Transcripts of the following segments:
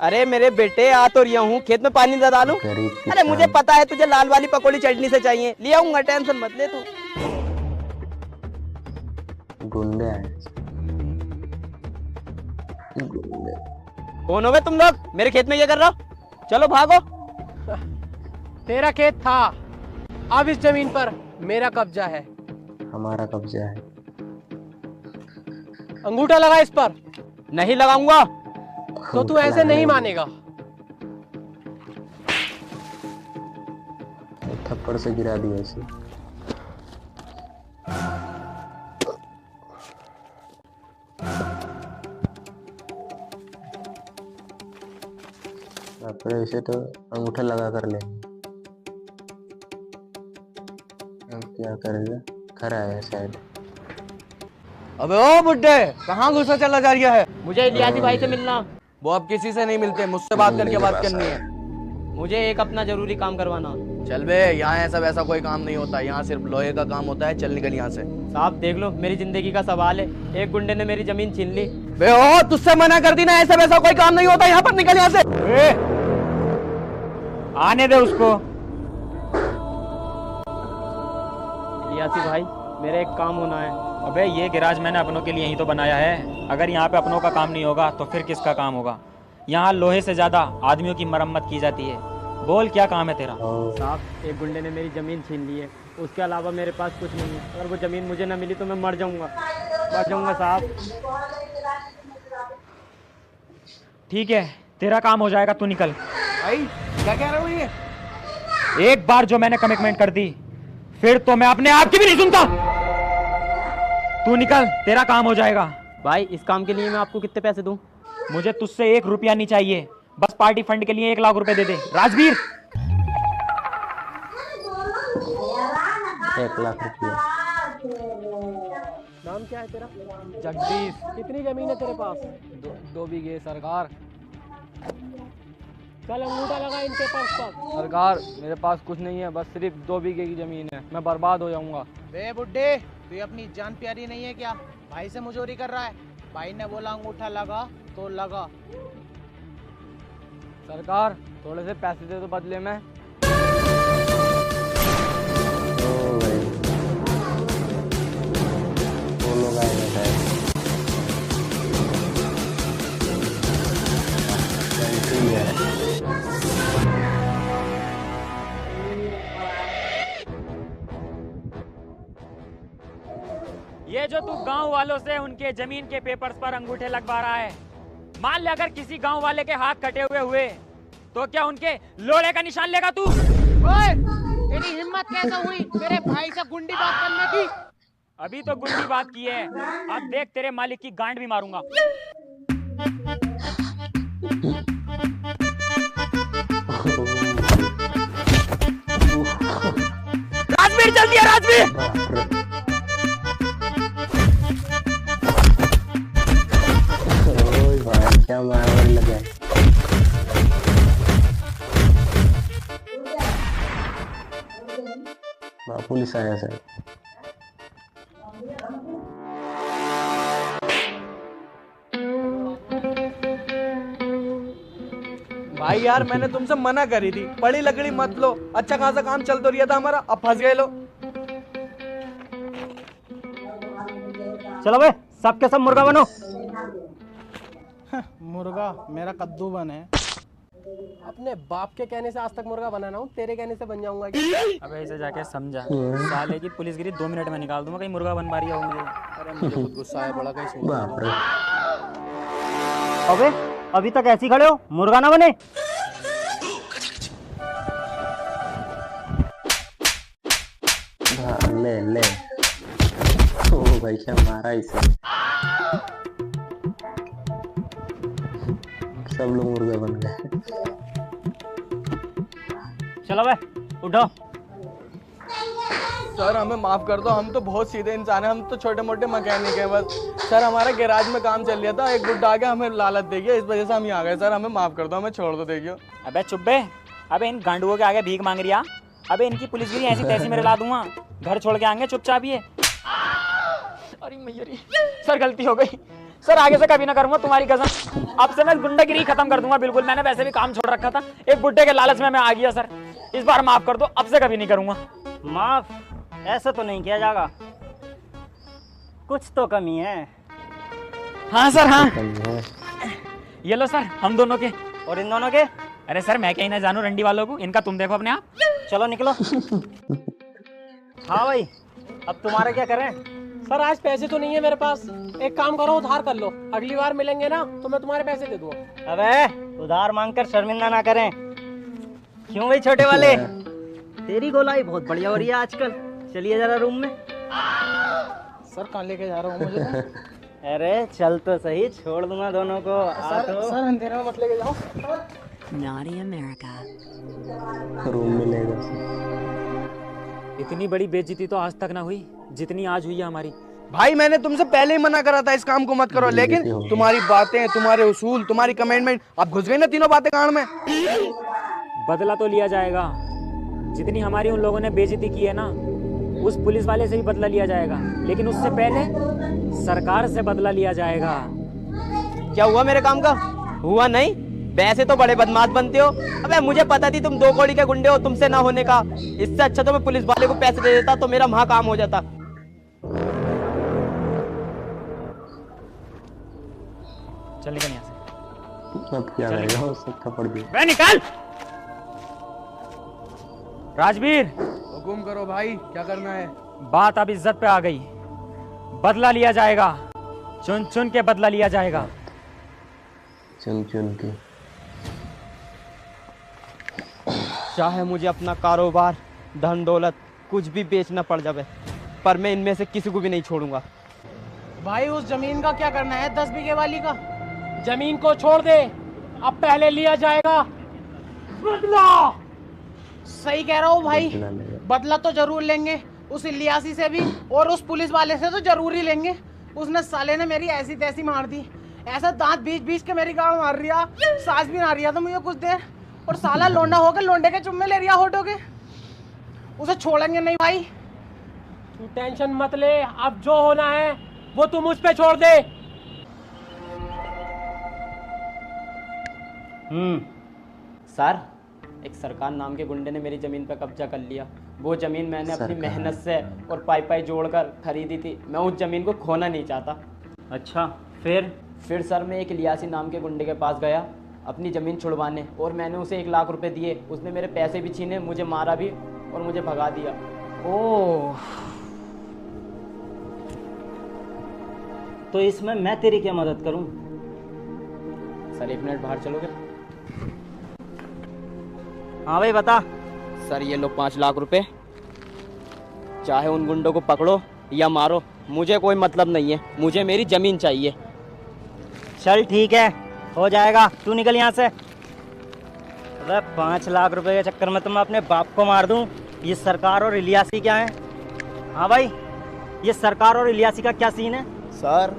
अरे मेरे बेटे आ तो रिया हूँ, खेत में पानी डालूं। अरे मुझे पता है तुझे लाल वाली पकौड़ी चटनी से चाहिए, ले आऊंगा, टेंशन मत ले तू। गुंडे आए। कौन हो बे तुम लोग, मेरे खेत में ये कर रहा हो? चलो भागो। तेरा खेत था, अब इस जमीन पर मेरा कब्जा है। हमारा कब्जा है। अंगूठा लगा इस पर। नहीं लगाऊंगा। तो तू ऐसे नहीं मानेगा। थप्पड़ से गिरा दिया इसे। अपने इसे तो अंगूठा लगा कर ले। अब क्या करेगा? खरा है शायद। अबे ओ बुड्ढे, कहाँ घुसा चला जा रहा है? मुझे इलियासी भाई से मिलना। वो अब किसी से नहीं मिलते, मुझसे बात करके बात करनी है। मुझे एक अपना जरूरी काम करवाना। चल बे, यहाँ ऐसा वैसा कोई काम नहीं होता, यहाँ सिर्फ लोहे का काम होता है। चल निकल यहाँ से। साहब देख लो, मेरी जिंदगी का सवाल है, एक गुंडे ने मेरी जमीन छीन ली। बे ओ, तुझसे मना कर दी ना, ऐसा वैसा कोई काम नहीं होता, यहाँ पर निकल यहाँ से। आने दे उसको। इलियासी भाई, मेरा एक काम होना है। अबे ये गैराज मैंने अपनों के लिए ही तो बनाया है। अगर यहाँ पे अपनों का काम नहीं होगा तो फिर किसका काम होगा? यहाँ लोहे से ज्यादा आदमियों की मरम्मत की जाती है। बोल क्या काम है तेरा? साहब, एक गुंडे ने मेरी ज़मीन छीन ली है, उसके अलावा मेरे पास कुछ नहीं है। अगर वो ज़मीन मुझे ना मिली तो मैं मर जाऊंगा साहब। ठीक है, तेरा काम हो जाएगा, तू निकल। भाई क्या कह रहे हो ये? एक बार जो मैंने कमिटमेंट कर दी फिर तो मैं अपने आप की भी नहीं सुनता। तू निकल, तेरा काम हो जाएगा। भाई इस काम के लिए मैं आपको कितने पैसे दूं? मुझे तुझसे 1 रुपया नहीं चाहिए, बस पार्टी फंड के लिए 1 लाख रुपए दे दे। राजवीर, 1 लाख रुपया। नाम क्या है तेरा? जगदीश। कितनी जमीन है तेरे पास? 2 बीघे सरकार। चल अंगूठा लगा इन पेपर्स पर। सरकार मेरे पास कुछ नहीं है, बस सिर्फ 2 बीघे की जमीन है, मैं बर्बाद हो जाऊंगा। बे बुड्ढे, तू अपनी जान प्यारी नहीं है क्या? भाई से मुजोरी कर रहा है। भाई ने बोला अंगूठा लगा तो लगा। सरकार थोड़े से पैसे दे दो बदले में। ओ भाई, वो लोग आएंगे शायद। ठीक है। ये जो तू गांव वालों से उनके जमीन के पेपर्स पर अंगूठे लगवा रहा है, मान ले अगर किसी गांव वाले के हाथ कटे हुए तो क्या उनके लोड़े का निशान लेगा तू? ओए, तेरी हिम्मत कैसे हुई मेरे भाई से गुंडी बात करने की? अभी तो गुंडी बात की है, अब देख तेरे मालिक की गांड भी मारूंगा। राजवीर जल्दी है, राजवीर। भाई क्या मारने लगा। पुलिस आया सर। भाई यार मैंने तुमसे मना करी थी, बड़ी लकड़ी मत लो, अच्छा खासा काम चल तो रहा था हमारा, अब फंस गए लो। चलो बे, सबके सब मुर्गा बनो। मुर्गा मेरा कद्दू बन है। अपने बाप के कहने से आज तक मुर्गा बनाना हूँ, तेरे कहने से बन जाऊंगा क्या? अबे इसे जाके समझा, साले की पुलिसगिरी 2 मिनट में निकाल दूंगा, कहीं मुर्गा बन पा रही हो मुझे। अरे मुझे खुद गुस्सा है बड़ा, कहीं बाप रे। अबे अभी तक ऐसे ही खड़े हो, मुर्गा ना बने। ले ले। ओ भाई क्या मारा इसे। सब लोग मुर्गा बन गए। चलो बे, उठो। सर हमें माफ कर दो, हम तो बहुत सीधे इंसान हैं, हम तो छोटे मोटे मैकेनिक हैं बस। सर हमारा गैराज में काम चल रहा था, एक बुड्ढा आ गया हमें लालच दे गया, इस वजह से हम यहाँ आ गए। सर हमें माफ कर दो, हमें छोड़ दो। देखियो अबे चुप बे, अबे इन गांडुओं के आगे भीख मांग रिया। अबे इनकी पुलिसगिरी ऐसी तैसी में ला दूंगा, घर छोड़ के आएंगे चुपचाप ये। अरे मैया, सर गलती हो गई, सर आगे से कभी ना करूंगा, तुम्हारी कसम। अब से मैं गुंडागिरी खत्म कर दूंगा बिल्कुल। मैंने वैसे भी काम छोड़ रखा था, एक बुड्ढे के लालच में मैं आ गया सर। इस बार माफ कर दो, अब से कभी नहीं करूंगा। माफ ऐसा तो नहीं किया जाएगा, कुछ तो कमी है। हाँ सर हाँ, कमी है। ये लो सर हम दोनों के। और इन दोनों के? अरे सर मैं कहीं ना जानू रंडी वालों को, इनका तुम देखो अपने आप। चलो निकलो। हाँ भाई, अब तुम्हारा क्या करें? सर आज पैसे तो नहीं है मेरे पास, एक काम करो उधार कर लो, अगली बार मिलेंगे ना तो मैं तुम्हारे पैसे दे दूंगा। अबे उधार मांगकर शर्मिंदा ना करें। क्यों भाई छोटे वाले, तेरी गोलाई बहुत बढ़िया हो रही है आजकल। चलिए जरा रूम में। सर कहाँ लेके जा रहा हूँ मुझे तो? अरे चल तो सही, छोड़ दूंगा दोनों को। आ तो। सर अंधेरे में मत लेके जाओ। Naughty America. रूम मिलेगा। इतनी बड़ी बेइज्जती तो आज तक ना हुई जितनी आज हुई है हमारी। भाई मैंने तुमसे पहले ही मना करा था इस काम को मत करो, लेकिन तुम्हारी बातें, तुम्हारे उसूल, तुम्हारी कमेंटमेंट, अब घुस गई ना तीनों बातें कान में। बदला तो लिया जाएगा, जितनी हमारी उन लोगों ने बेइज्जती की है ना, उस पुलिस वाले से भी बदला लिया जाएगा, लेकिन उससे पहले सरकार से बदला लिया जाएगा। क्या हुआ मेरे काम का? हुआ नहीं? वैसे तो बड़े बदमाश बनते हो। अबे मुझे पता थी तुम 2 कौड़ी के गुंडे हो, तुमसे ना होने का। इससे अच्छा तो मैं पुलिस वाले को पैसे दे देता तो मेरा वहां काम हो जाता। चल निकल यहाँ से। अब क्या रहेगा, उससे थप्पड़ दिया। बे निकल। राजवीर हुकुम करो भाई, क्या करना है? बात अब इज्जत पे आ गई, बदला लिया जाएगा, चुन चुन के बदला लिया जाएगा। चुन चुन के। चाहे मुझे अपना कारोबार, धन दौलत कुछ भी बेचना पड़ जाए, पर मैं इनमें से किसी को भी नहीं छोड़ूंगा। भाई उस जमीन का क्या करना है, 10 बीघे वाली का? जमीन को छोड़ दे, अब पहले लिया जाएगा बदला। सही कह रहा हूँ भाई, बदला लेगा। बदला तो जरूर लेंगे, उस इलियासी से भी और उस पुलिस वाले से तो जरूर ही लेंगे। उसने साले ने मेरी ऐसी तैसी मार दी, ऐसा दांत बीच बीच के मेरी गाँव मार रिया, सांस भी ना रिया था मुझे कुछ देर, और साला लोंडा होकर लोंडे के चुम्मे ले रिया होटो के। उसे छोड़ेंगे नहीं भाई। तू टेंशन मत ले, अब जो होना है वो तू मुझ पे छोड़ दे। सर, एक सरकार नाम के गुंडे ने मेरी जमीन पर कब्जा कर लिया। वो जमीन मैंने अपनी मेहनत से और पाई पाई जोड़कर खरीदी थी। मैं उस जमीन को खोना नहीं चाहता। अच्छा फिर सर मैं एक इलियासी नाम के गुंडे के पास गया अपनी ज़मीन छुड़वाने, और मैंने उसे 1 लाख रुपए दिए। उसने मेरे पैसे भी छीने, मुझे मारा भी और मुझे भगा दिया। ओह, तो इसमें मैं तेरी क्या मदद करूं? सर 1 मिनट बाहर चलोगे? हाँ भाई बता। सर ये लो 5 लाख रुपए, चाहे उन गुंडों को पकड़ो या मारो, मुझे कोई मतलब नहीं है, मुझे मेरी ज़मीन चाहिए। चल ठीक है, हो जाएगा, तू निकल यहाँ से। अरे 5 लाख रुपए के चक्कर में तो मैं अपने बाप को मार दूं। ये सरकार और इलियासी क्या है? हाँ भाई, ये सरकार और इलियासी का क्या सीन है? सर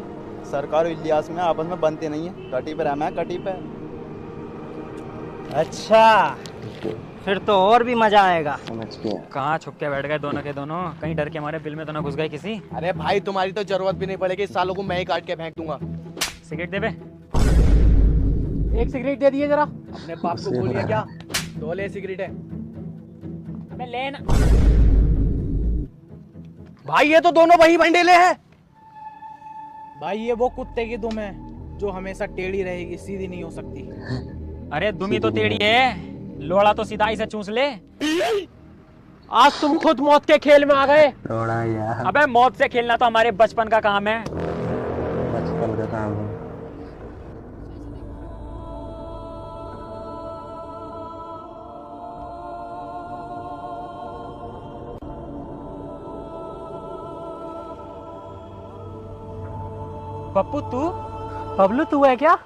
सरकार और इलियास में आपस में बनते नहीं है, कटी पे रहना है, कटी पे। अच्छा, फिर तो और भी मजा आएगा। समझ गया। कहाँ छुप के बैठ गए दोनों के दोनों, कहीं डर के हमारे बिल में तो ना घुस गए किसी। अरे भाई तुम्हारी तो जरूरत भी नहीं पड़ेगी, इस सालों को मैं ही काट के फेंक दूंगा। सिगरेट दे बे। एक सिगरेट दे दिए जरा। अपने बाप को बोलिए क्या, 2 ले सिगरेट है। अबे लेना। भाई ये तो दोनों वही भंडेले हैं। भाई ये वो कुत्ते की दुम है जो हमेशा टेढ़ी रहेगी, सीधी नहीं हो सकती। अरे दुमी तो टेढ़ी है, लोड़ा तो सीधा ही से चूस ले। आज तुम खुद मौत के खेल में आ गए। थोड़ा यार, अबे मौत से खेलना तो हमारे बचपन का काम है। बचपन का काम है। पप्पू तू? बबलू तू है क्या?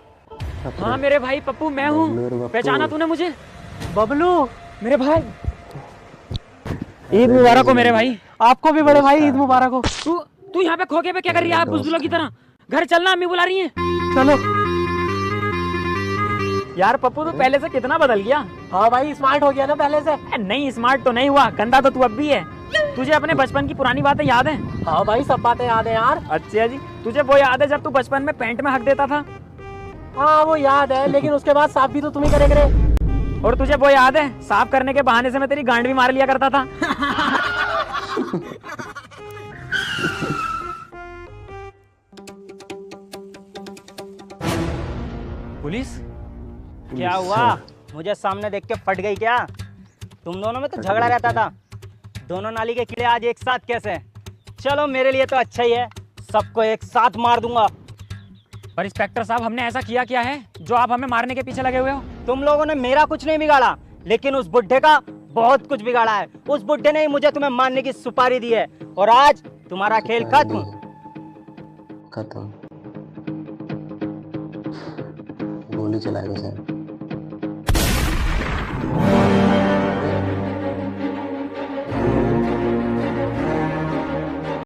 हाँ मेरे भाई पप्पू मैं हूँ, पहचाना तूने मुझे? बबलू मेरे भाई, ईद मुबारक हो मेरे भाई। आपको भी बड़े भाई ईद मुबारक हो। तू यहाँ पे खोके पे क्या कर रही है बुज़दिलों की तरह? घर चलना, अम्मी बुला रही है। चलो। यार पप्पू तू पहले से कितना बदल गया। हाँ भाई स्मार्ट हो गया ना पहले से। नहीं स्मार्ट तो नहीं हुआ, गंदा तो तू अब भी है। तुझे अपने बचपन की पुरानी बातें याद हैं? हाँ भाई, सब बातें याद है यार। अच्छा जी, तुझे वो याद है जब तू बचपन में पैंट में हक देता था? हाँ वो याद है, लेकिन उसके बाद साफ भी तो तुम ही करे करे। और तुझे वो याद है साफ करने के बहाने से मैं तेरी गांड भी मार लिया करता था? पुलिस? क्या हुआ? मुझे सामने देख के फट गई क्या? तुम दोनों में तो झगड़ा रहता था। दोनों नाली के कीड़े आज एक साथ कैसे? चलो मेरे लिए तो अच्छा ही है, सबको एक साथ मार दूंगा। पर इंस्पेक्टर साहब, हमने ऐसा किया क्या है जो आप हमें मारने के पीछे लगे हुए हो? तुम लोगों ने मेरा कुछ नहीं बिगाड़ा, लेकिन उस बुड्ढे का बहुत कुछ बिगाड़ा है। उस बुड्ढे ने ही मुझे तुम्हें मारने की सुपारी दी है, और आज तुम्हारा खेल खत्म। खत्म। गोली चलाएगा सर।